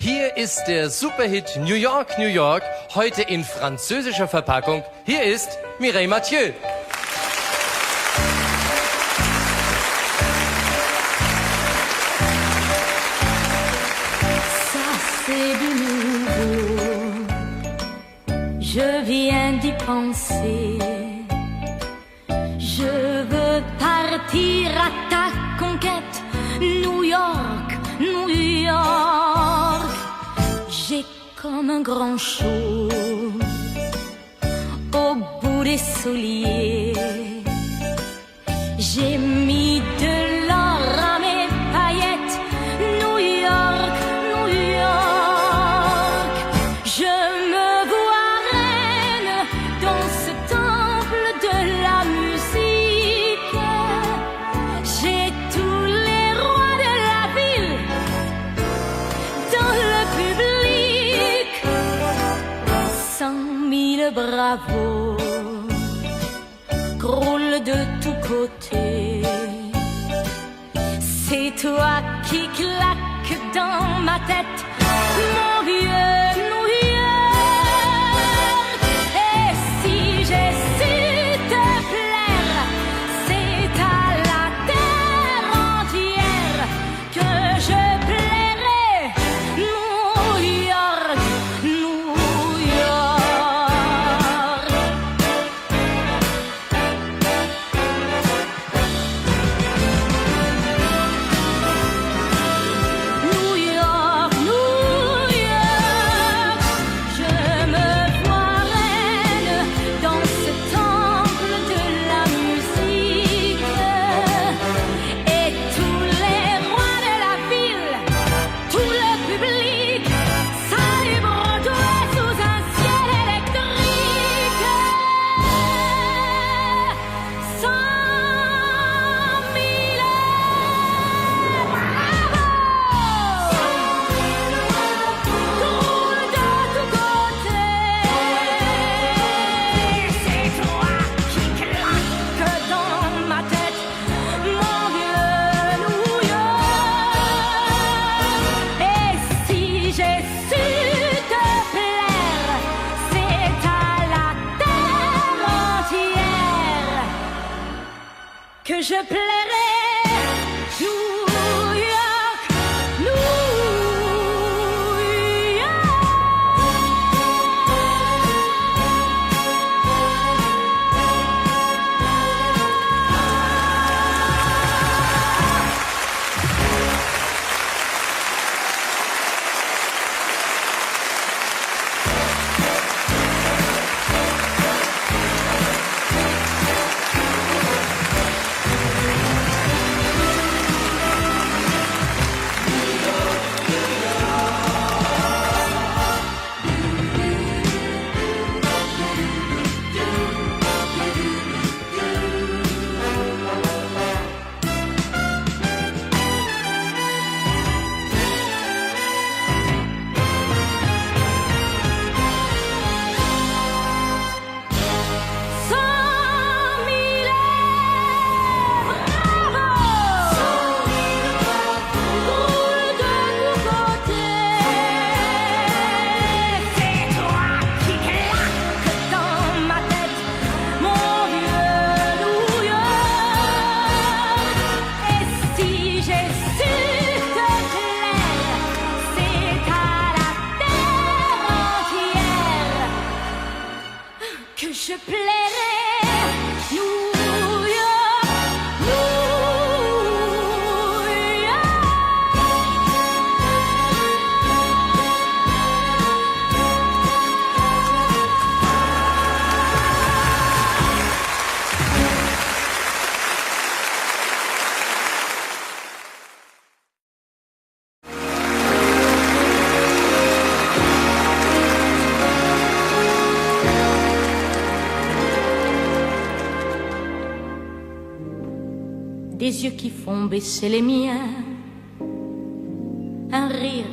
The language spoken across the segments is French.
Hier ist der Superhit New York, New York, heute in französischer Verpackung. Hier ist Mireille Mathieu. Ça c'est du nouveau, je viens d'y penser. Je veux partir à ta conquête, New York, New York. J'ai comme un grand chaud au bout des souliers. J'ai mis de l'or à mes paillettes, New York, New York. Je me vois reine dans ce temple de la musique. J'ai tous les rois de la ville dans le public. 100 000 bravos roulent de tous côtés. C'est toi qui claque dans ma tête, mon vieux New York. Et si j'ai su te plaire, c'est à la terre entière que je plairai. New York, New York. New York, New York, je me vois reine dans ce temple de la musique. Et tous les rois de la ville, tout le public, célèbre sous un ciel électrique. 100 000 roule de tous côtés. C'est toi qui claque dans ma tête, mon vieux New York. Et si j'ai su te plaire, c'est à la terre entière que je plairai. New York, New York. Je plairai. New York, New York. Des yeux qui font baisser les miens, un rire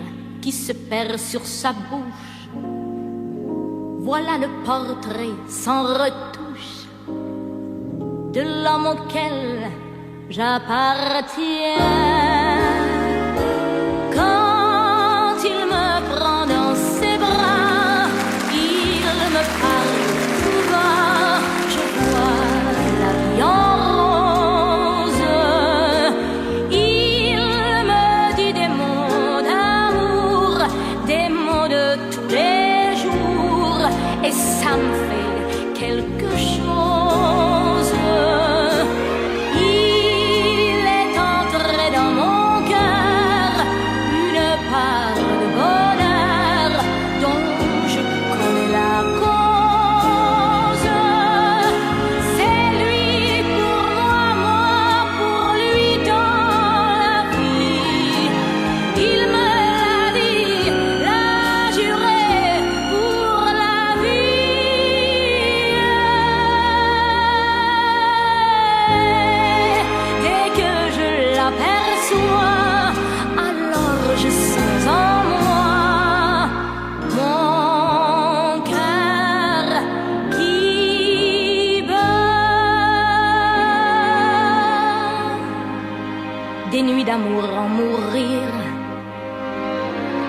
qui se perd sur sa bouche. Voilà le portrait sans retouche de l'homme auquel j'appartiens. Quand il me et ça me fait quelque chose. Il est entré dans mon cœur une part de bonheur dont je connais la cause. C'est lui pour moi, moi pour lui dans la vie. Il me l'a dit, l'a juré pour la vie. Dès que je l'aperçois, alors je sens en moi mon cœur qui bat. Des nuits d'amour en mourir,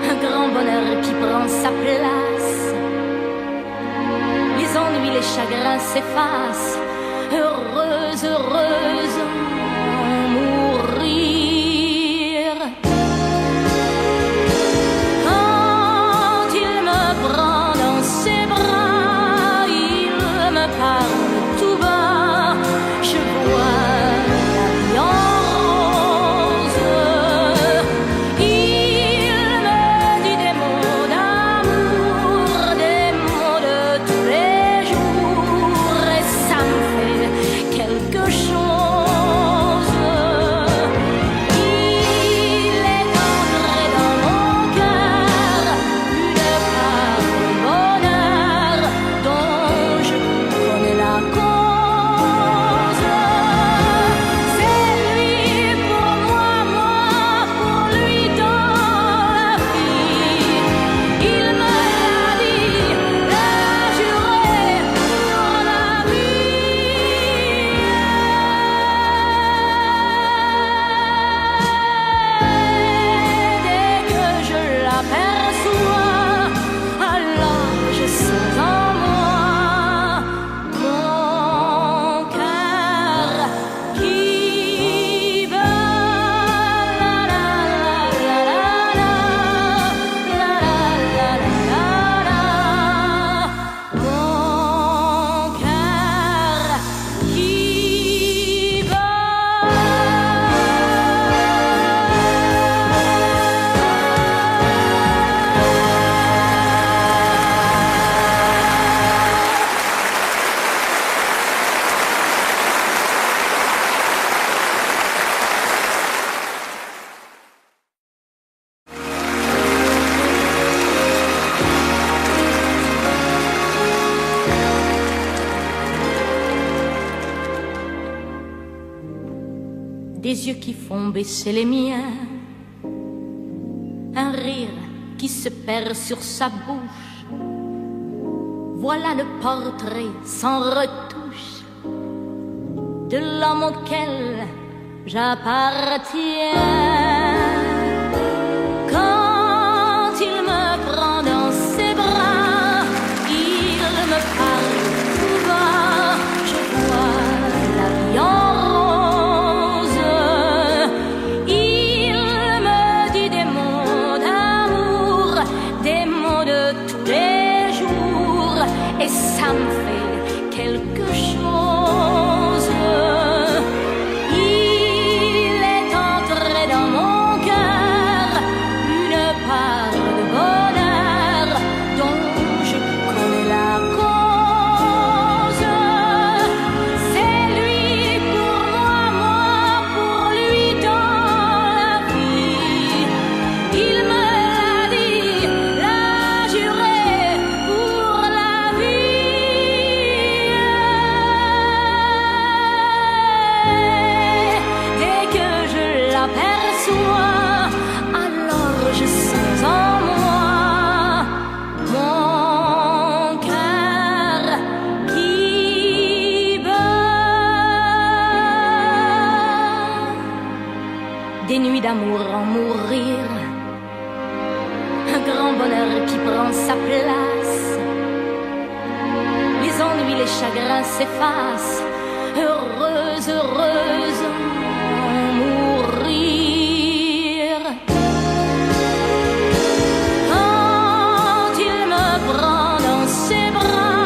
un grand bonheur qui prend sa place. Les ennuis, les chagrins s'effacent, heureuse, heureuse en mourir. Quand il me prend dans ses bras, il me parle tout bas, je vois la vie en rose. Il me dit des mots d'amour, des mots de tous les jours, et ça me fait quelque chose. Il est entré dans mon cœur une part de bonheur dont je connais la cause. C'est lui pour moi, moi pour lui dans la vie. Il me l'a dit, l'a juré pour la vie. Dès que je l'aperçois, alors je sens en moi mon cœur qui bat. La la la la la la la la. Mon cœur qui bat. Des yeux qui font baisser les miens, un rire qui se perd sur sa bouche. Voilà le portrait sans retouche de l'homme auquel j'appartiens. Quand il me prend dans ses bras, il me parle tout bas, je vois la vie en rose. Il me dit des mots d'amour, des mots de tous les jours, et ça me fait quelque chose. Il est entré dans mon cœur une part de bonheur dont je connais la cause. C'est lui pour moi, moi pour lui dans la vie. Il me l'a dit, l'a juré pour la vie. Dès que je l'aperçois, alors je sens en moi mon cœur qui bat. Des nuits d'amour en mourir, un grand bonheur qui prend sa place. Les ennuis, les chagrins s'effacent, heureuse, heureuse en mourir. Quand il me prend dans ses bras,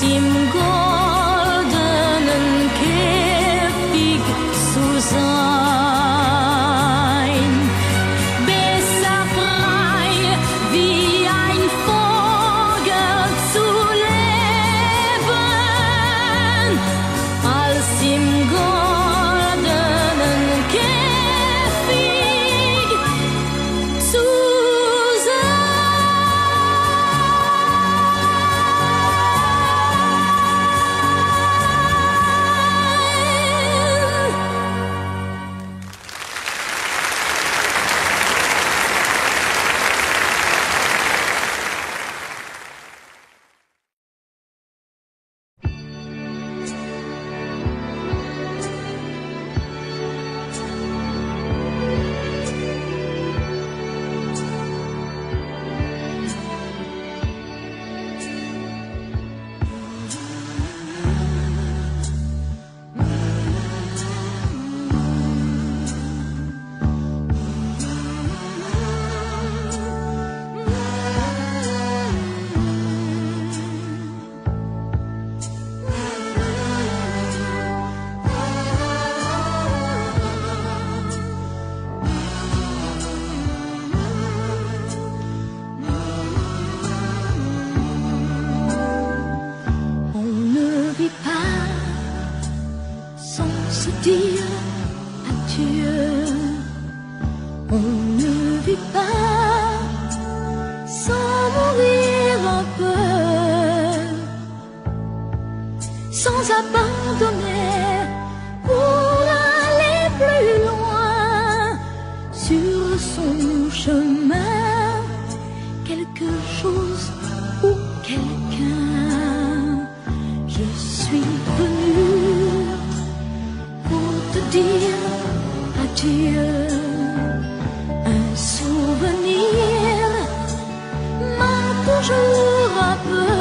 im goldenen Käfig zu sein. Besser frei wie ein Vogel zu leben, als im goldenen Käfig zu dire adieu. On ne vit pas sans mourir un peu, sans abandonner pour aller plus loin sur son chemin, quelque chose ou quelqu'un. Je suis venue pour te dire adieu. Un souvenir m'a toujours un peu.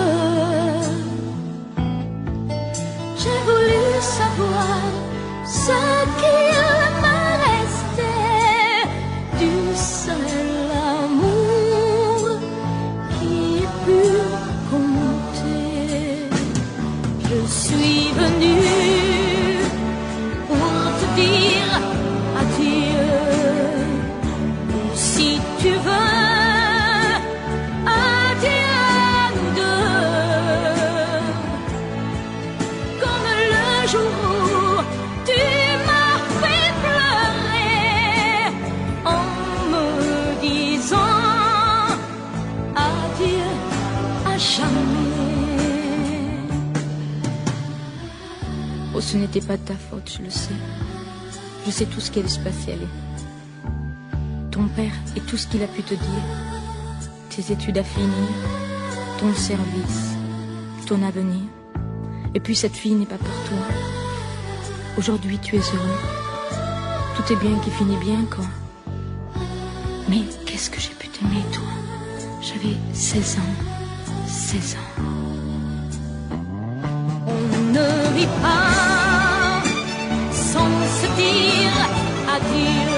J'ai voulu savoir ce qu'il me restait du seul amour qui ait pu compter. Je suis venue pour te dire adieu. Et si tu veux, adieu à nous deux. Comme le jour où tu m'as fait pleurer en me disant adieu à jamais. Oh, ce n'était pas de ta faute, je le sais. Je sais tout ce qui allait se passer, allez. Ton père et tout ce qu'il a pu te dire. Tes études à finir, ton service, ton avenir. Et puis cette fille n'est pas pour toi. Aujourd'hui tu es heureux. Tout est bien qui finit bien, quoi. Mais qu'est-ce que j'ai pu t'aimer, toi? J'avais 16 ans. 16 ans. On ne vit pas sans se dire adieu.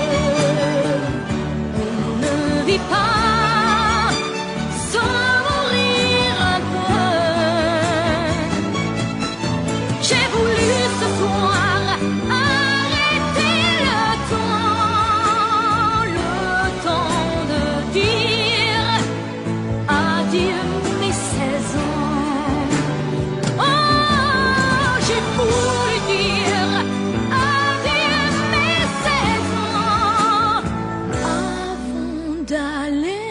On ne vit pas sans mourir un peu. J'ai voulu ce soir arrêter le temps de dire adieu mes 16 ans. Oh, j'ai voulu dire adieu mes 16 ans avant d'aller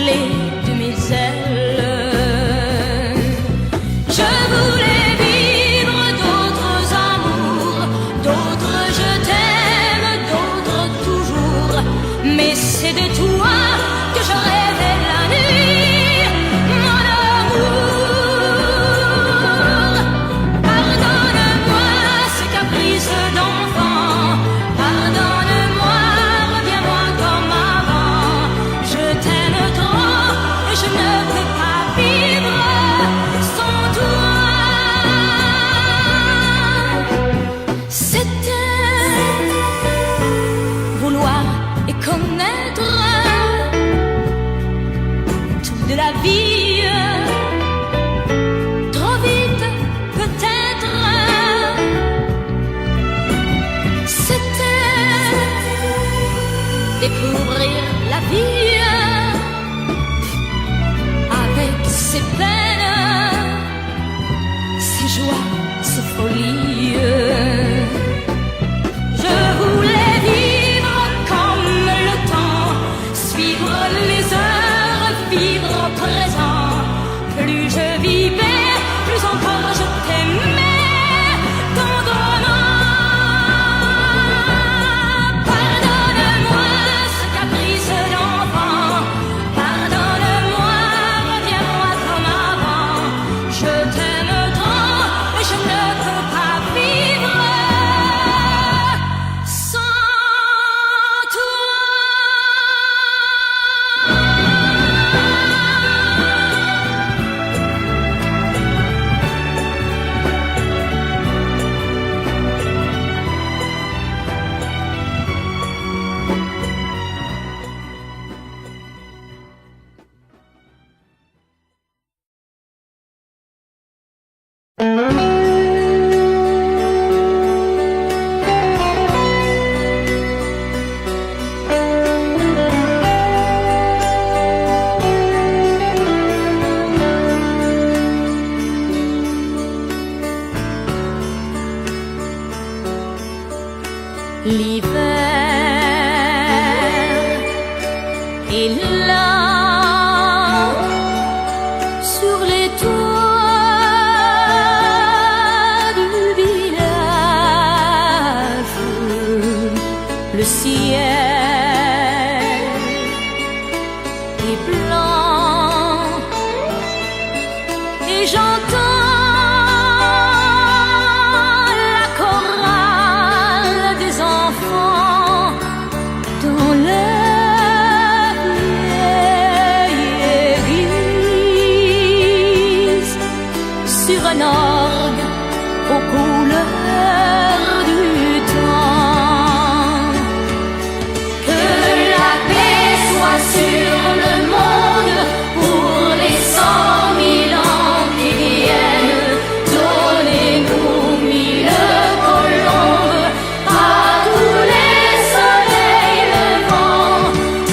s'envoler de mes ailes. Je voulais vivre d'autres amours, d'autres je t'aime, d'autres toujours. Mais c'est de toi que je rêvais la nuit, mon amour. Pardonne-moi ces caprices d'enfant, pardonne-moi, reviens-moi comme avant. Je t'aime trop et je ne peux pas vivre sans toi. C'était vouloir et connaître tout de la vie, trop vite peut-être. C'était découvrir la vie avec ses peines, ses joies, ses folies. Je voulais vivre comme le temps, suivre les heures, vivre au présent. Plus je vivais, plus encore je t'aimais tendrement. Pardonne-moi ce caprice d'enfant, pardonne-moi, reviens-moi comme avant. Je t'aime trop et je ne peux pas vivre sans toi. L'hiver est là sur les toits du village. Le ciel est blanc et j'entends la chorale des enfants dans la vieille église sur un orgue aux couleurs du temps. Que la paix soit sur le monde pour les 100 000 ans qui viennent. Donnez-nous 1000 colombes à tous les soleils levants.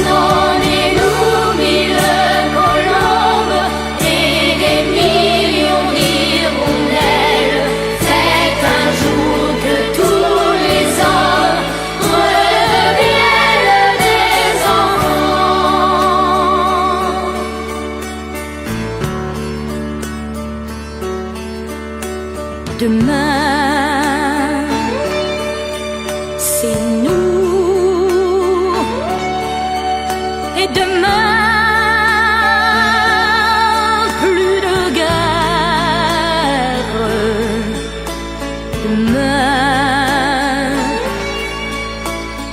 Donnez-nous 1000 colombes et des millions d'hirondelles. C'est un jour que tous les hommes redeviennent des enfants. Demain, c'est nous. Et demain, plus de guerre. Demain,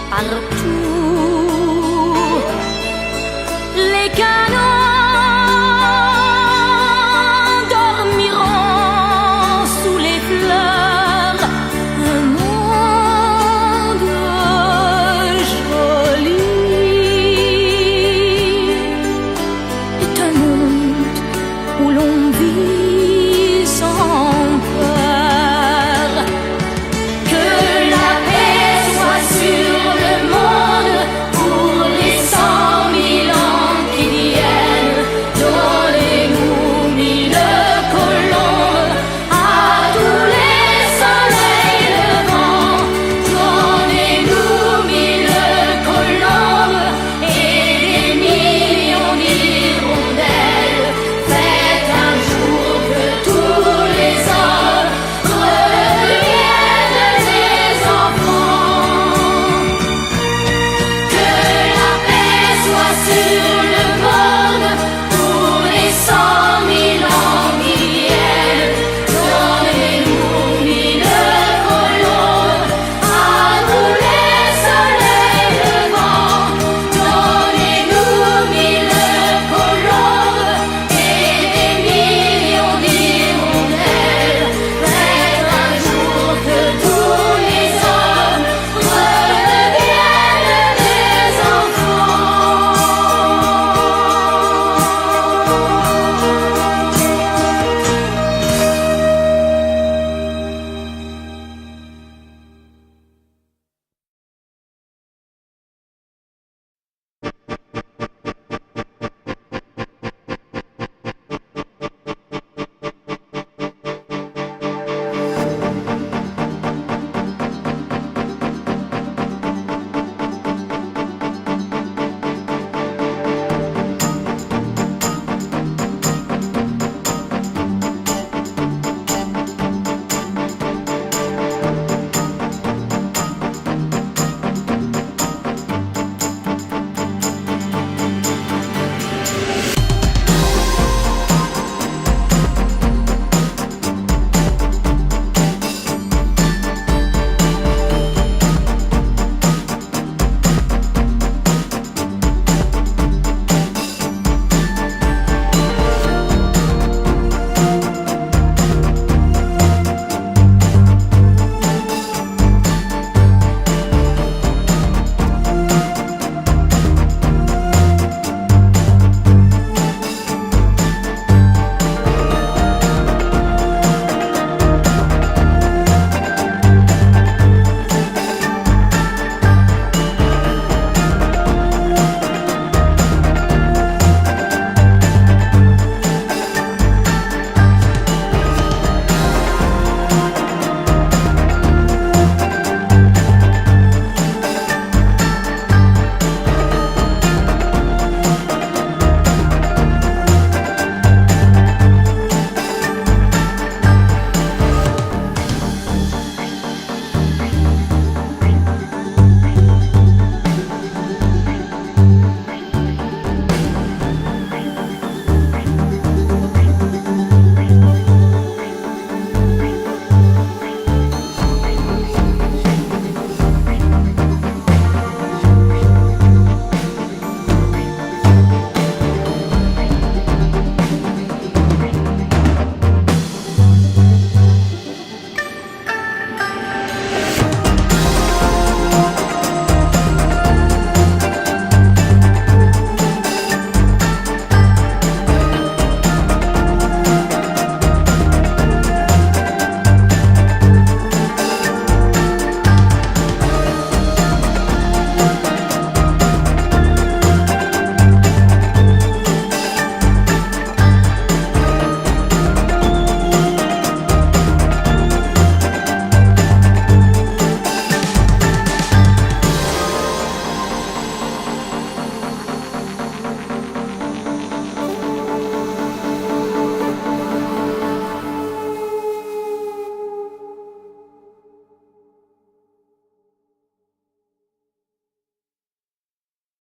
partout, les gars